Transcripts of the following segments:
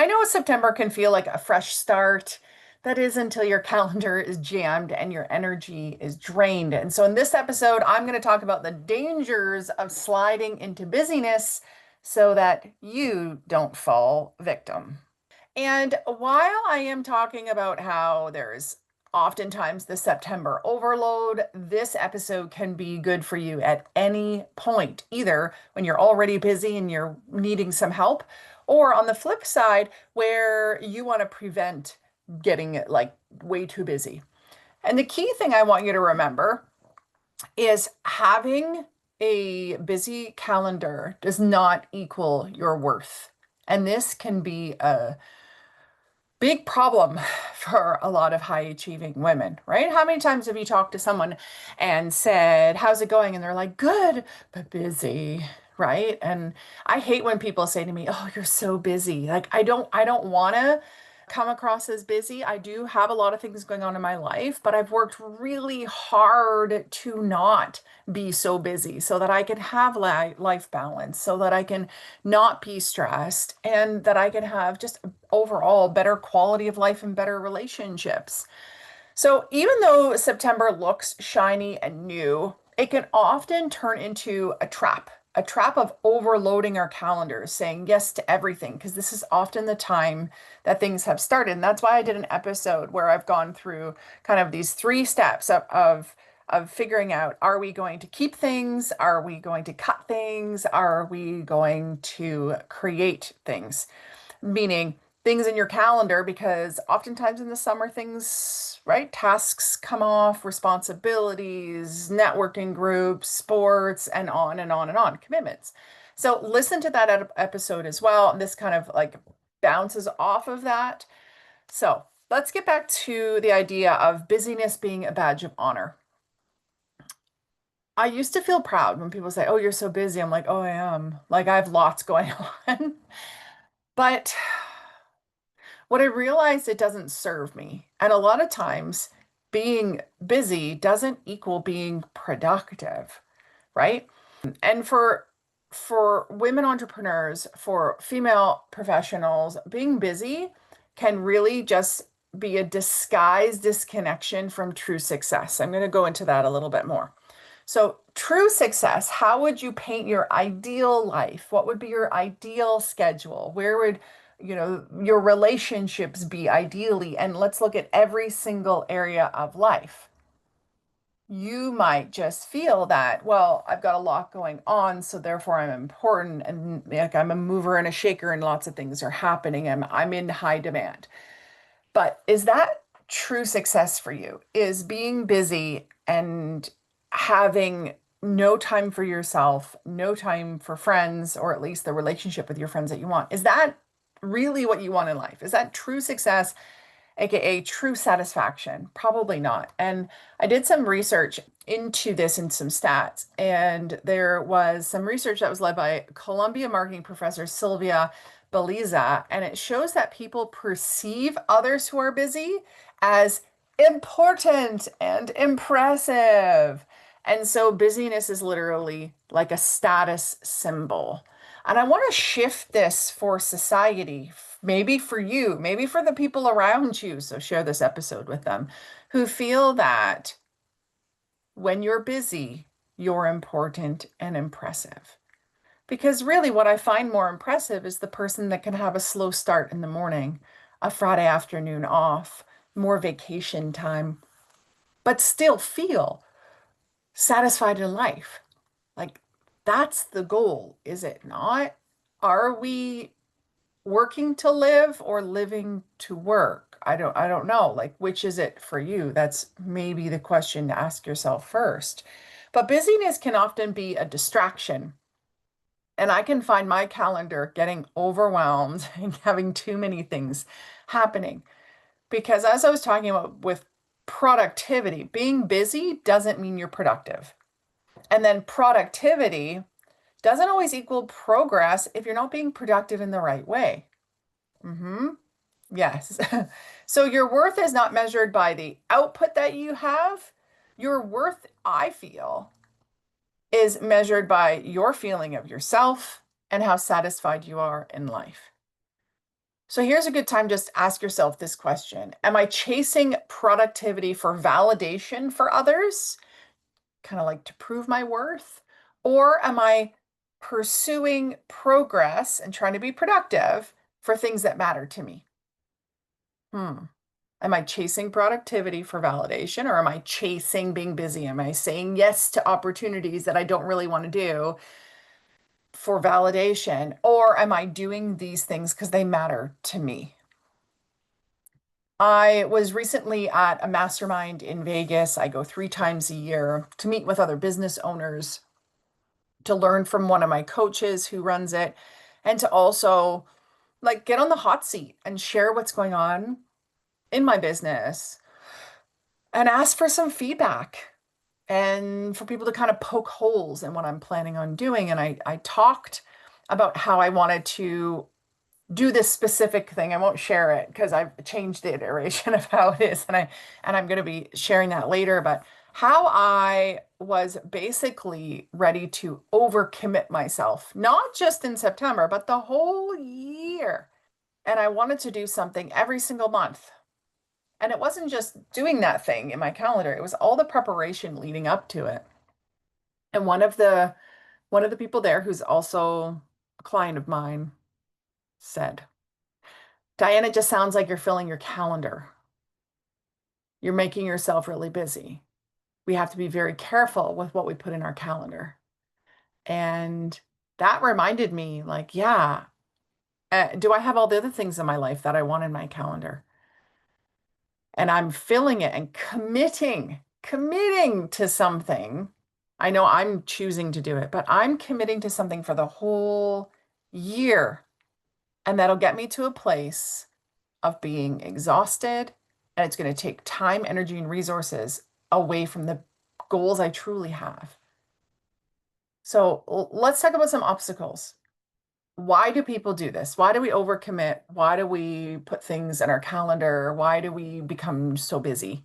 I know September can feel like a fresh start. That is until your calendar is jammed and your energy is drained. And so, in this episode, I'm going to talk about the dangers of sliding into busyness so that you don't fall victim. And while I am talking about how there's oftentimes the September overload, this episode can be good for you at any point, either when you're already busy and you're needing some help, or on the flip side, where you want to prevent getting like way too busy. And the key thing I want you to remember is having a busy calendar does not equal your worth. And this can be a big problem for a lot of high achieving women, right? How many times have you talked to someone and said, "How's it going?" And they're like, "Good, but busy." Right? And I hate when people say to me, "Oh, you're so busy." Like I don't want to come across as busy. I do have a lot of things going on in my life, but I've worked really hard to not be so busy so that I can have life balance, so that I can not be stressed, and that I can have just overall better quality of life and better relationships. So even though September looks shiny and new, it can often turn into a trap of overloading our calendars, saying yes to everything, because this is often the time that things have started. And that's why I did an episode where I've gone through kind of these three steps of figuring out, are we going to keep things? Are we going to cut things? Are we going to create things? Meaning things in your calendar, because oftentimes in the summer things, right? Tasks come off, responsibilities, networking groups, sports, and on and on and on, commitments. So listen to that episode as well. This kind of like bounces off of that. So let's get back to the idea of busyness being a badge of honor. I used to feel proud when people say, "Oh, you're so busy." I'm like, "Oh, I am." Like I have lots going on. But what I realized, it doesn't serve me. And a lot of times being busy doesn't equal being productive, right? And for women entrepreneurs, for female professionals, being busy can really just be a disguised disconnection from true success. I'm going to go into that a little bit more. So, true success, how would you paint your ideal life? What would be your ideal schedule? Where would, your relationships be ideally? And let's look at every single area of life. You might just feel that, well, I've got a lot going on, so therefore I'm important, and like I'm a mover and a shaker and lots of things are happening and I'm in high demand. But is that true success for you? Is being busy and having no time for yourself, no time for friends, or at least the relationship with your friends that you want, is that really what you want in life? Is that true success, aka true satisfaction? Probably not. And I did some research into this and some stats, and there was some research that was led by Columbia marketing professor Sylvia Beliza, and it shows that people perceive others who are busy as important and impressive. And so busyness is literally like a status symbol. And I want to shift this for society, maybe for you, maybe for the people around you. So share this episode with them who feel that when you're busy, you're important and impressive. Because really, what I find more impressive is the person that can have a slow start in the morning, a Friday afternoon off, more vacation time, but still feel satisfied in life. Like that's the goal, is it not? Are we working to live or living to work? I don't know. Like which is it for you? That's maybe the question to ask yourself first. But busyness can often be a distraction. And I can find my calendar getting overwhelmed and having too many things happening. Because as I was talking about with productivity, being busy doesn't mean you're productive. And then productivity doesn't always equal progress if you're not being productive in the right way. Mm-hmm. Yes. So your worth is not measured by the output that you have. Your worth, I feel, is measured by your feeling of yourself and how satisfied you are in life. So here's a good time just to ask yourself this question. Am I chasing productivity for validation for others, kind of like to prove my worth? Or am I pursuing progress and trying to be productive for things that matter to me? Hmm. Am I chasing productivity for validation or am I chasing being busy? Am I saying yes to opportunities that I don't really want to do for validation? Or am I doing these things because they matter to me? I was recently at a mastermind in Vegas. I go 3 times a year to meet with other business owners, to learn from one of my coaches who runs it, and to also like get on the hot seat and share what's going on in my business and ask for some feedback and for people to kind of poke holes in what I'm planning on doing. And I talked about how I wanted to do this specific thing. I won't share it because I've changed the iteration of how it is, and I'm going to be sharing that later. But how I was basically ready to overcommit myself, not just in September, but the whole year. And I wanted to do something every single month. And it wasn't just doing that thing in my calendar, it was all the preparation leading up to it. And one of the people there who's also a client of mine said, Diane, it just sounds like you're filling your calendar. You're making yourself really busy. We have to be very careful with what we put in our calendar. And that reminded me, like, yeah, do I have all the other things in my life that I want in my calendar? And I'm filling it and committing to something. I know I'm choosing to do it, but I'm committing to something for the whole year. And that'll get me to a place of being exhausted. And it's going to take time, energy, and resources away from the goals I truly have. So let's talk about some obstacles. Why do people do this? Why do we overcommit? Why do we put things in our calendar? Why do we become so busy?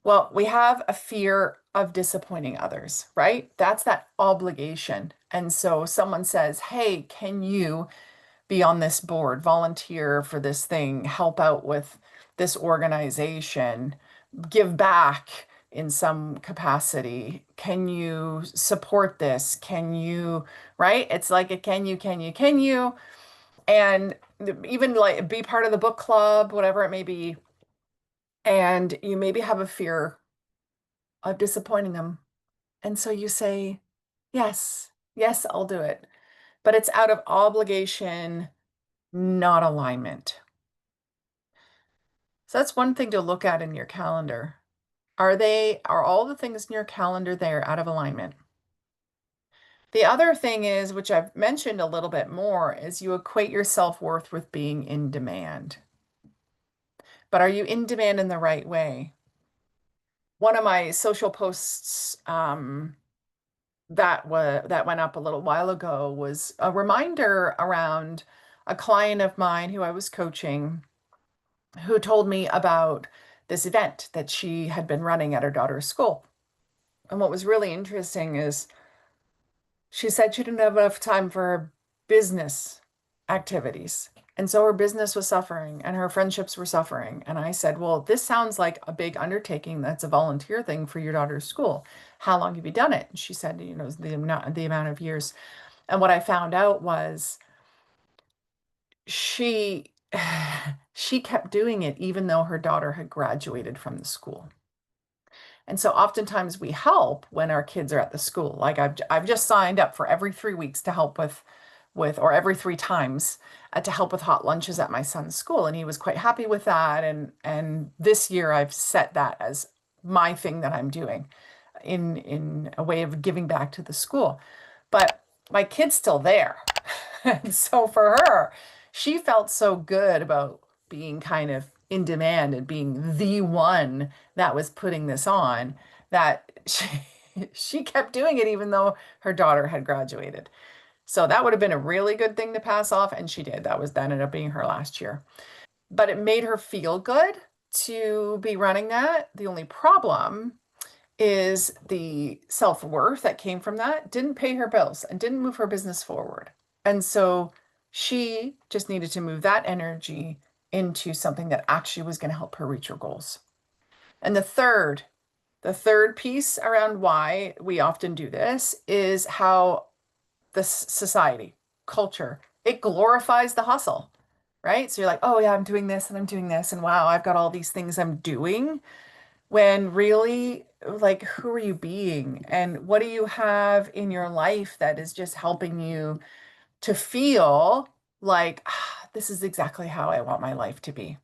Well, we have a fear of disappointing others, right? That's that obligation. And so someone says, hey, can you be on this board, volunteer for this thing, help out with this organization, give back in some capacity? Can you support this? Can you, right? It's like a can you? And even like be part of the book club, whatever it may be. And you maybe have a fear of disappointing them. And so you say, yes, yes, I'll do it. But it's out of obligation, not alignment. So that's one thing to look at in your calendar. Are all the things in your calendar there out of alignment? The other thing is, which I've mentioned a little bit more, is you equate your self-worth with being in demand. But are you in demand in the right way? One of my social posts that went up a little while ago was a reminder around a client of mine who I was coaching who told me about this event that she had been running at her daughter's school. And what was really interesting is she said she didn't have enough time for her business activities. And so her business was suffering and her friendships were suffering. And I said, well, this sounds like a big undertaking that's a volunteer thing for your daughter's school. How long have you done it? And she said, the amount of years. And what I found out was she she kept doing it even though her daughter had graduated from the school. And so oftentimes we help when our kids are at the school. Like I've just signed up for every 3 weeks to help with or every 3 times to help with hot lunches at my son's school, and he was quite happy with that. And this year I've set that as my thing that I'm doing in a way of giving back to the school. But my kid's still there. And so for her, she felt so good about being kind of in demand and being the one that was putting this on that she kept doing it even though her daughter had graduated. So that would have been a really good thing to pass off, and she did. That ended up being her last year. But it made her feel good to be running that. The only problem is the self-worth that came from that didn't pay her bills and didn't move her business forward. And so She just needed to move that energy into something that actually was going to help her reach her goals. And the third piece around why we often do this is how the society, culture, it glorifies the hustle, right? So you're like, oh yeah, I'm doing this and I'm doing this, and wow, I've got all these things I'm doing. When really, like, who are you being? And what do you have in your life that is just helping you to feel like, this is exactly how I want my life to be?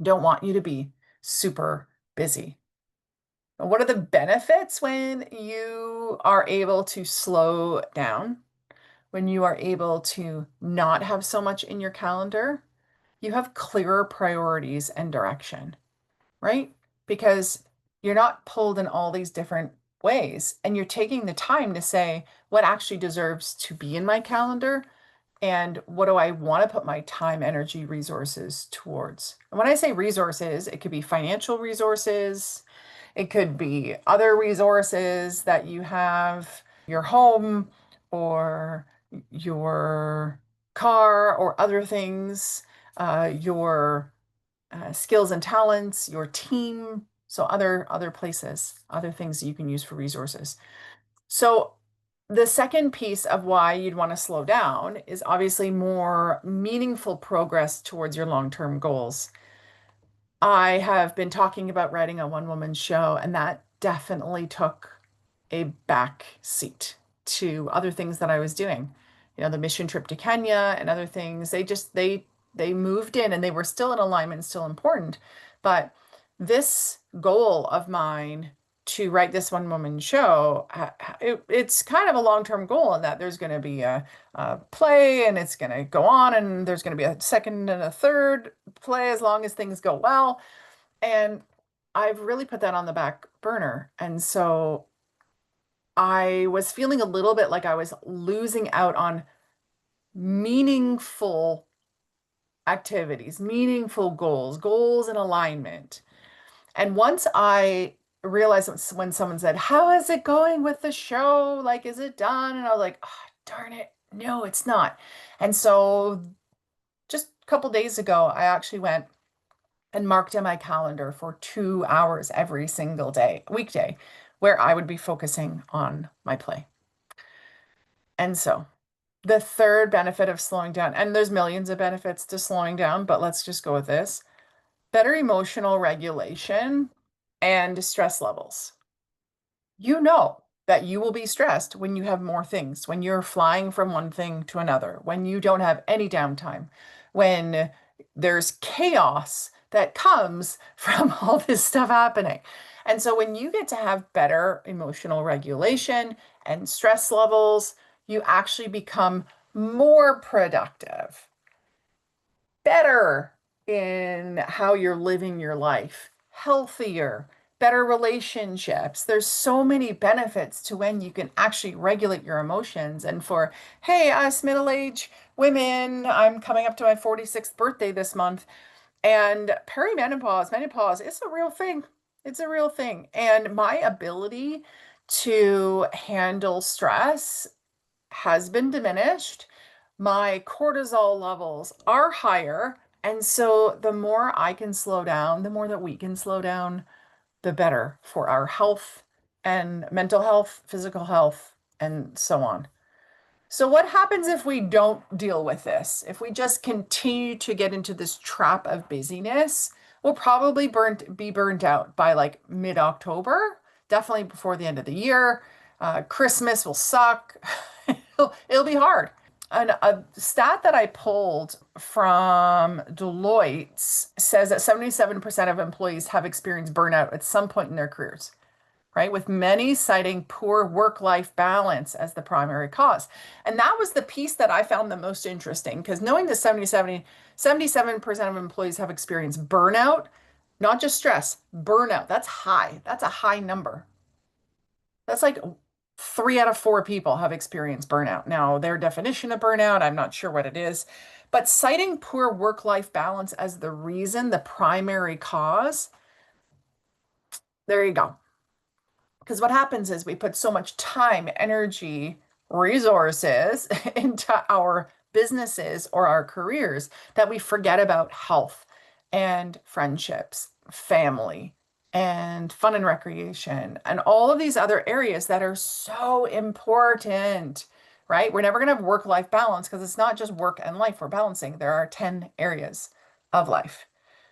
Don't want you to be super busy. What are the benefits when you are able to slow down? When you are able to not have so much in your calendar? You have clearer priorities and direction, right? Because you're not pulled in all these different ways, and you're taking the time to say what actually deserves to be in my calendar and what do I want to put my time, energy, resources towards. And when I say resources, it could be financial resources, it could be other resources that you have, your home or your car or other things, your skills and talents, your team. So other places, other things that you can use for resources. So the second piece of why you'd want to slow down is obviously more meaningful progress towards your long-term goals. I have been talking about writing a one-woman show, and that definitely took a back seat to other things that I was doing. You know, the mission trip to Kenya and other things. They moved in and they were still in alignment, still important. But this goal of mine to write this one woman show, it's kind of a long-term goal in that there's going to be a play and it's going to go on and there's going to be a second and a third play as long as things go well. And I've really put that on the back burner. And so I was feeling a little bit like I was losing out on meaningful activities, meaningful goals, goals in alignment. And once I realized when someone said, how is it going with the show? Like, is it done? And I was like, oh, darn it. No, it's not. And so just a couple days ago, I actually went and marked in my calendar for 2 hours every single day, weekday, where I would be focusing on my play. And so the third benefit of slowing down, and there's millions of benefits to slowing down, but let's just go with this: better emotional regulation and stress levels. You know that you will be stressed when you have more things, when you're flying from one thing to another, when you don't have any downtime, when there's chaos that comes from all this stuff happening. And so when you get to have better emotional regulation and stress levels, you actually become more productive, better in how you're living your life, healthier, better relationships. There's so many benefits to when you can actually regulate your emotions. And for, hey, us middle-aged women, I'm coming up to my 46th birthday this month, and perimenopause, menopause, it's a real thing. It's a real thing. And my ability to handle stress has been diminished. My cortisol levels are higher. And so the more I can slow down, the more that we can slow down, the better for our health and mental health, physical health, and so on. So what happens if we don't deal with this? If we just continue to get into this trap of busyness, we'll probably be burnt out by like mid-October, definitely before the end of the year. Christmas will suck. It'll be hard. And a stat that I pulled from Deloitte says that 77% of employees have experienced burnout at some point in their careers, right? With many citing poor work-life balance as the primary cause. And that was the piece that I found the most interesting, because knowing that 77% of employees have experienced burnout, not just stress, burnout, that's high. That's a high number. That's like 3 out of 4 people have experienced burnout. Now, their definition of burnout, I'm not sure what it is, but citing poor work-life balance as the reason, the primary cause, there you go. Because what happens is we put so much time, energy, resources into our businesses or our careers that we forget about health and friendships, family, and fun and recreation, and all of these other areas that are so important, right? We're never going to have work-life balance because it's not just work and life we're balancing. There are 10 areas of life.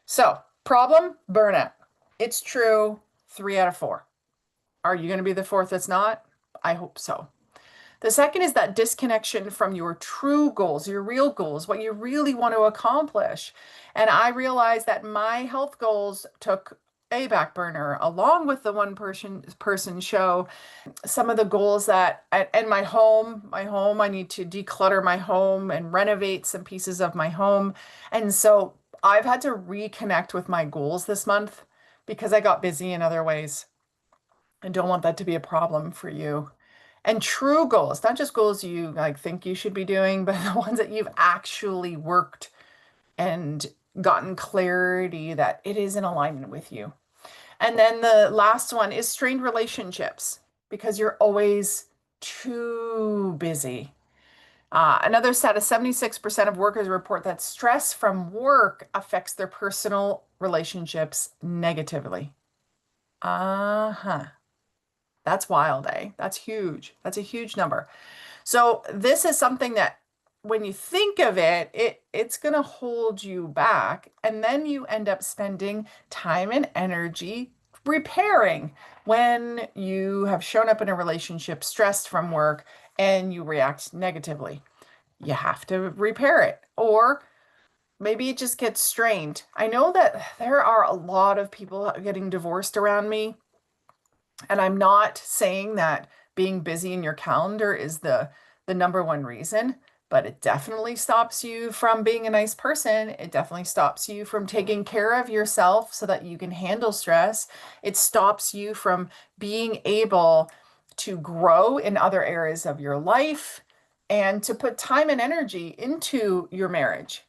So, problem, burnout. It's true, 3 out of 4. Are you going to be the fourth that's not? I hope so. The second is that disconnection from your true goals, your real goals, what you really want to accomplish. And I realized that my health goals took a back burner along with the one person show. Some of the goals that and my home, I need to declutter my home and renovate some pieces of my home. And so I've had to reconnect with my goals this month because I got busy in other ways. I don't want that to be a problem for you. And true goals, not just goals you like think you should be doing, but the ones that you've actually worked and gotten clarity that it is in alignment with you. And then the last one is strained relationships because you're always too busy. Another stat is 76% of workers report that stress from work affects their personal relationships negatively. Uh-huh. That's wild, eh? That's huge. That's a huge number. So this is something that when you think of it, it's going to hold you back. And then you end up spending time and energy repairing when you have shown up in a relationship stressed from work and you react negatively. You have to repair it. Or maybe it just gets strained. I know that there are a lot of people getting divorced around me. And I'm not saying that being busy in your calendar is the number one reason, but it definitely stops you from being a nice person. It definitely stops you from taking care of yourself so that you can handle stress. It stops you from being able to grow in other areas of your life and to put time and energy into your marriage.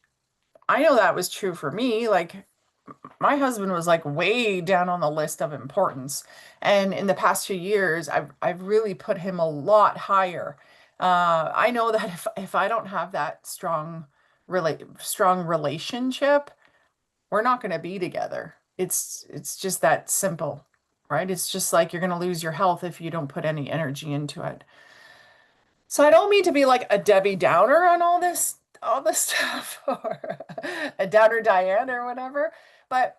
I know that was true for me. Like my husband was like way down on the list of importance. And in the past few years, I've really put him a lot higher. I know that if I don't have that strong relationship, we're not going to be together. It's just that simple, right? It's just like you're going to lose your health if you don't put any energy into it. So I don't mean to be like a Debbie Downer on all this stuff or a Downer Diane or whatever, but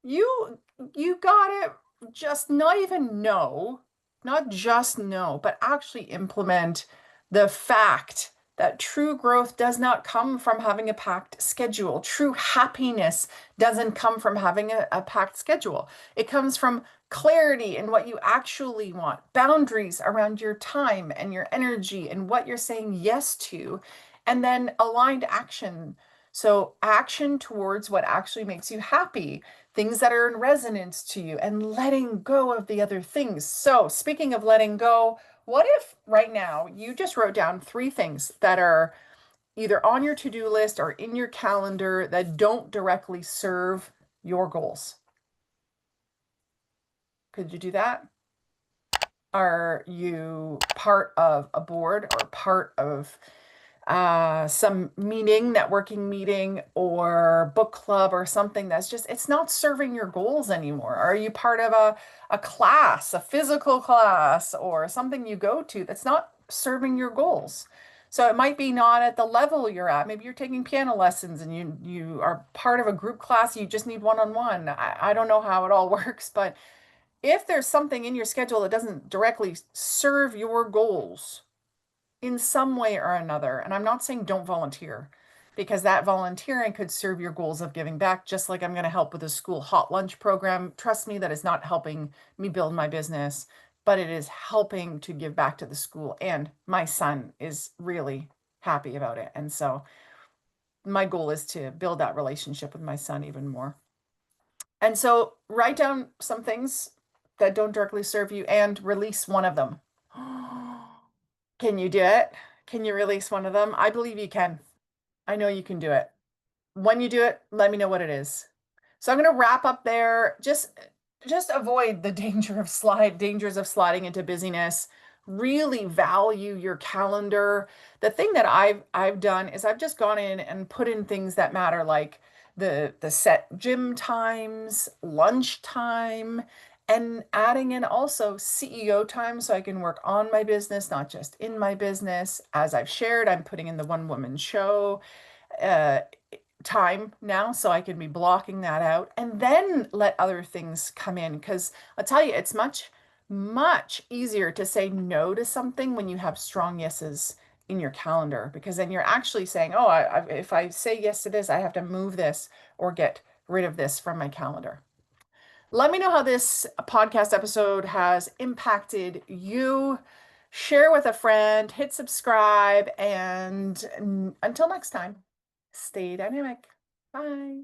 you you gotta just not even know, not just know, but actually implement the fact that true growth does not come from having a packed schedule. True happiness doesn't come from having a packed schedule. It comes from clarity in what you actually want, boundaries around your time and your energy and what you're saying yes to, and then aligned action. So, action towards what actually makes you happy, things that are in resonance to you, and letting go of the other things. So, speaking of letting go, what if right now you just wrote down 3 things that are either on your to-do list or in your calendar that don't directly serve your goals? Could you do that? Are you part of a board or part of some meeting, networking meeting, or book club or something that's just, it's not serving your goals anymore? Are you part of a class, a physical class, or something you go to that's not serving your goals? So it might be not at the level you're at. Maybe you're taking piano lessons and you are part of a group class, you just need one-on-one. I don't know how it all works, but if there's something in your schedule that doesn't directly serve your goals, in some way or another. And I'm not saying don't volunteer because that volunteering could serve your goals of giving back, just like I'm going to help with a school hot lunch program. Trust me, that is not helping me build my business, but it is helping to give back to the school. And my son is really happy about it. And so my goal is to build that relationship with my son even more. And so write down some things that don't directly serve you and release one of them. Can you do it? Can you release one of them? I believe you can. I know you can do it. When you do it, let me know what it is. So I'm going to wrap up there. Just avoid the dangers of sliding into busyness. really value your calendar. The thing that I've done is I've just gone in and put in things that matter, like the set gym times, lunch time, and adding in also CEO time so I can work on my business, not just in my business. As I've shared, I'm putting in the one woman show uh, time now so I can be blocking that out and then let other things come in. Because I'll tell you, it's much easier to say no to something when you have strong yeses in your calendar, because then you're actually saying, oh, if I say yes to this, I have to move this or get rid of this from my calendar. Let me know how this podcast episode has impacted you. Share with a friend, hit subscribe, and until next time, stay dynamic. Bye.